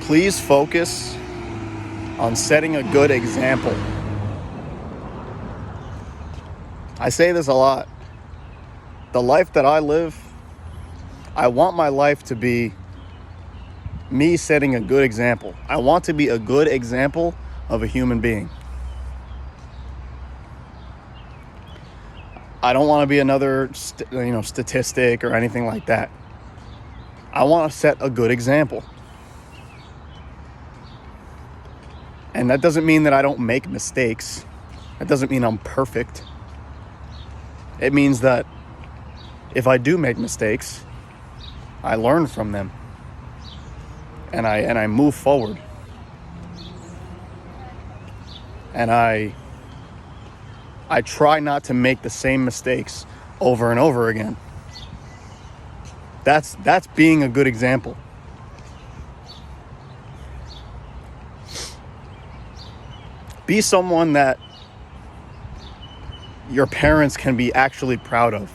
please focus on setting a good example. I say this a lot. The life that I live, I want my life to be me setting a good example. I want to be a good example of a human being. I don't want to be another statistic or anything like that. I want to set a good example. And that doesn't mean that I don't make mistakes. That doesn't mean I'm perfect. It means that if I do make mistakes, I learn from them. And I move forward. And I try not to make the same mistakes over and over again. That's being a good example. Be someone that your parents can be actually proud of.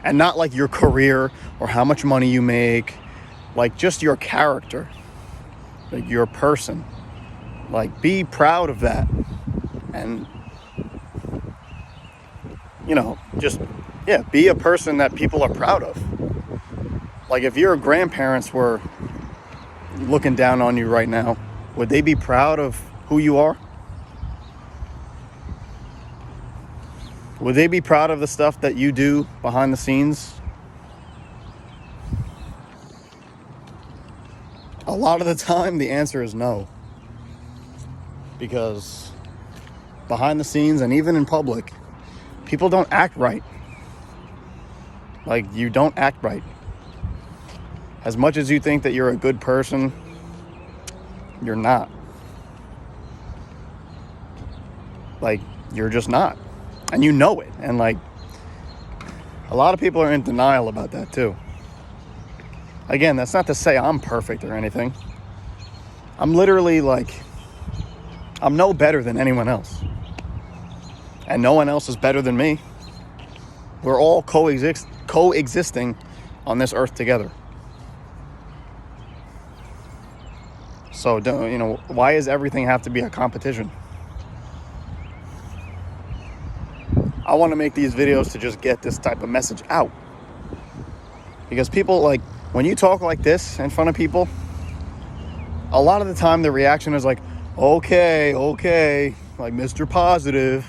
And not like your career or how much money you make. Like just your character. Like your person. Like be proud of that. And be a person that people are proud of. Like if your grandparents were looking down on you right now, would they be proud of who you are? Would they be proud of the stuff that you do behind the scenes? A lot of the time, the answer is no. Because behind the scenes and even in public, people don't act right. Like, you don't act right. As much as you think that you're a good person, you're not. Like, you're just not. And you know it. And like, a lot of people are in denial about that too. Again, that's not to say I'm perfect or anything. I'm literally like, I'm no better than anyone else. And no one else is better than me. We're all coexisting on this earth together. So, why does everything have to be a competition? I want to make these videos to just get this type of message out. Because people, like, when you talk like this in front of people, a lot of the time the reaction is like, okay, like Mr. Positive.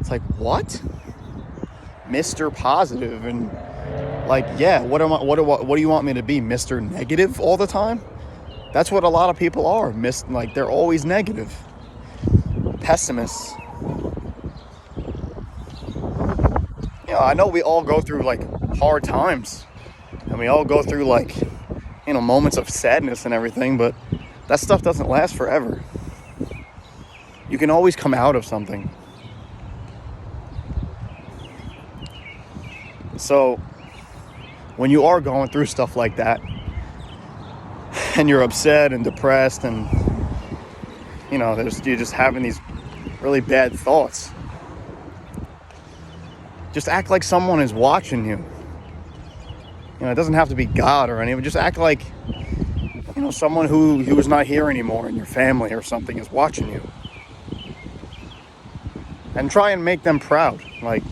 It's like, what? Mr. Positive? And like, yeah, what do you want me to be? Mr. Negative all the time? That's what a lot of people are. Like, they're always negative. Pessimists. I know we all go through like hard times, and we all go through like, moments of sadness and everything, but that stuff doesn't last forever. You can always come out of something. So when you are going through stuff like that, and you're upset and depressed, and you're just having these really bad thoughts, just act like someone is watching you. It doesn't have to be God or anything. Just act like, someone who is not here anymore in your family or something is watching you. And try and make them proud. Like,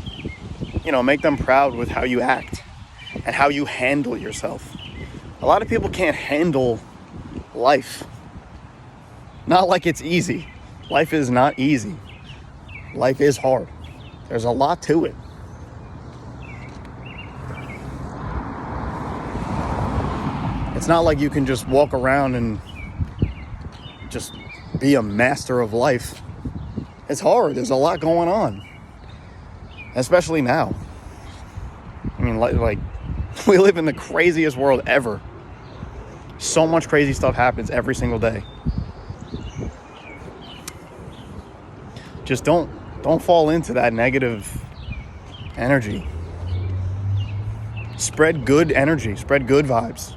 make them proud with how you act and how you handle yourself. A lot of people can't handle life. Not like it's easy. Life is not easy. Life is hard. There's a lot to it. It's not like you can just walk around and just be a master of life. It's hard. There's a lot going on. Especially now. I mean, like we live in the craziest world ever. So much crazy stuff happens every single day. Just don't fall into that negative energy. Spread good energy. Spread good vibes.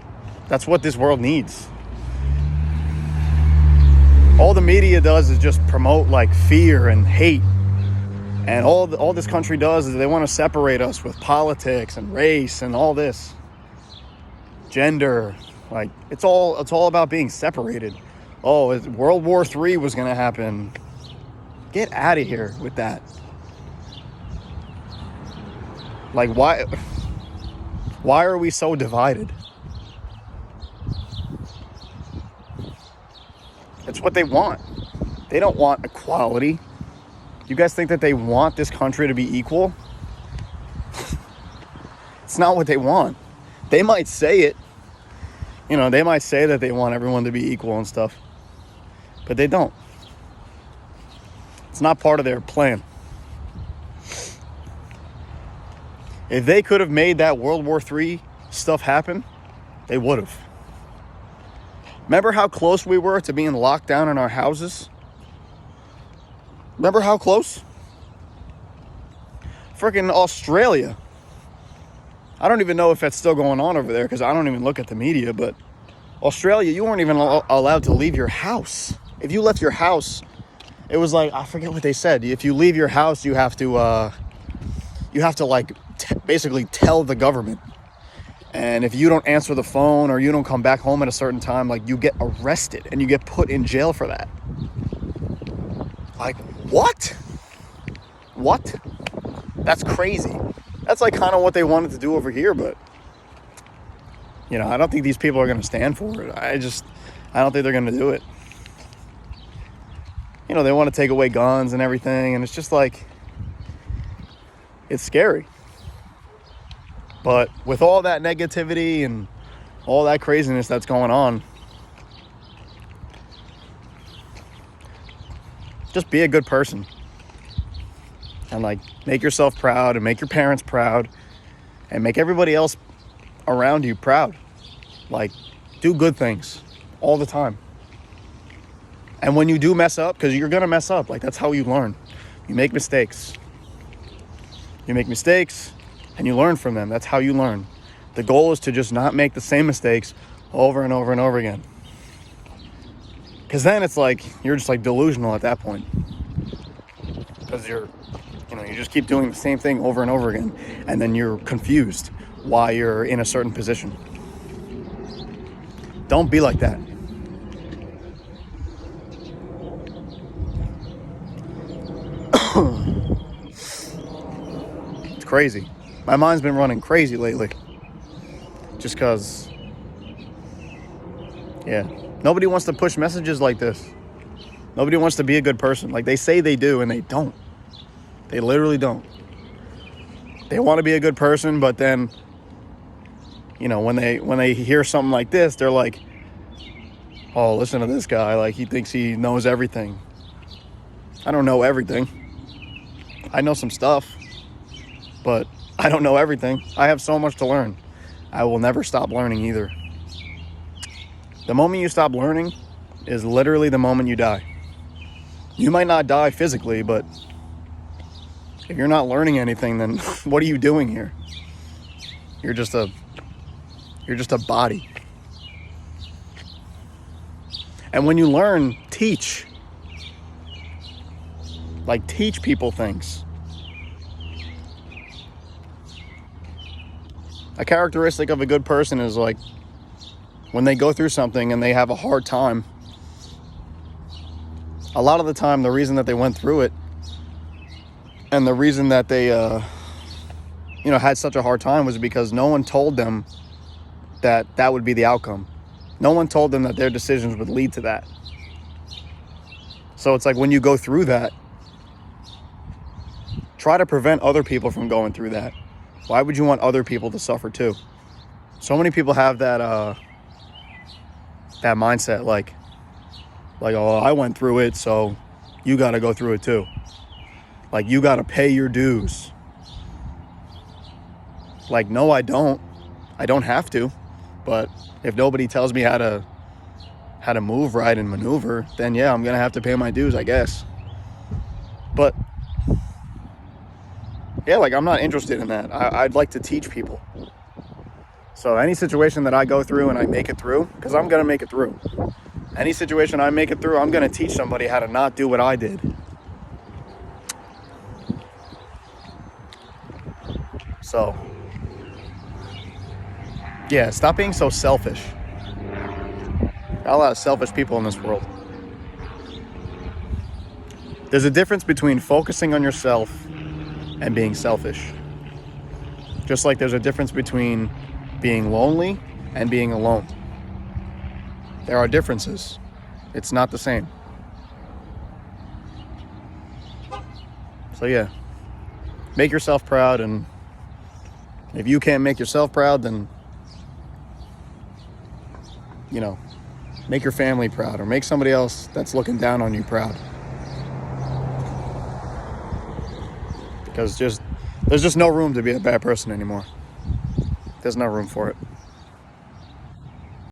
That's what this world needs. All the media does is just promote like fear and hate. And all this country does is they want to separate us with politics and race and all this. Gender, Like, it's all about being separated. Oh, World War III was going to happen. Get out of here with that. Like, why are we so divided? It's what they want. They don't want equality. You guys think that they want this country to be equal? It's not what they want. They might say it. You know, they might say that they want everyone to be equal and stuff. But they don't. It's not part of their plan. If they could have made that World War III stuff happen, they would have. Remember how close we were to being locked down in our houses? Remember how close? Freaking Australia. I don't even know if that's still going on over there because I don't even look at the media, but Australia, you weren't even allowed to leave your house. If you left your house, it was like, I forget what they said. If you leave your house, you have to like basically tell the government. And if you don't answer the phone or you don't come back home at a certain time, like, you get arrested and you get put in jail for that. Like, what? What? That's crazy. That's like kind of what they wanted to do over here, but you know, I don't think these people are going to stand for it. I don't think they're going to do it. You know, they want to take away guns and everything, and it's just like, it's scary. But with all that negativity and all that craziness that's going on, just be a good person. And like, make yourself proud and make your parents proud and make everybody else around you proud. Like, do good things all the time. And when you do mess up, because you're going to mess up, like, that's how you learn. You make mistakes. You make mistakes and you learn from them. That's how you learn. The goal is to just not make the same mistakes over and over and over again. Because then it's like, you're just like delusional at that point. Because you just keep doing the same thing over and over again. And then you're confused why you're in a certain position. Don't be like that. It's crazy. My mind's been running crazy lately. Just because, yeah, nobody wants to push messages like this. Nobody wants to be a good person. Like, they say they do, and they don't. They literally don't. They want to be a good person, but then, you know, when they hear something like this, they're like, oh, listen to this guy. Like, he thinks he knows everything. I don't know everything. I know some stuff, but I don't know everything. I have so much to learn. I will never stop learning either. The moment you stop learning is literally the moment you die. You might not die physically, but if you're not learning anything, then what are you doing here? You're just a body. And when you learn, teach. Like, teach people things. A characteristic of a good person is, like, when they go through something and they have a hard time, a lot of the time the reason that they went through it and the reason that they had such a hard time was because no one told them that would be the outcome. No one told them that their decisions would lead to that. So it's like, when you go through that, try to prevent other people from going through that. Why would you want other people to suffer too? So many people have that mindset, like, oh, I went through it, so you got to go through it too. Like, you got to pay your dues. Like, no, I don't. I don't have to. But if nobody tells me how to move right and maneuver, then yeah, I'm going to have to pay my dues, I guess. But yeah, like, I'm not interested in that. I'd like to teach people. So any situation that I go through and I make it through, because I'm going to make it through. Any situation I make it through, I'm going to teach somebody how to not do what I did. So, yeah, stop being so selfish. Got a lot of selfish people in this world. There's a difference between focusing on yourself and being selfish. Just like there's a difference between being lonely and being alone. There are differences. It's not the same. So yeah, make yourself proud, and if you can't make yourself proud, then, make your family proud, or make somebody else that's looking down on you proud. Because there's just no room to be a bad person anymore. There's no room for it.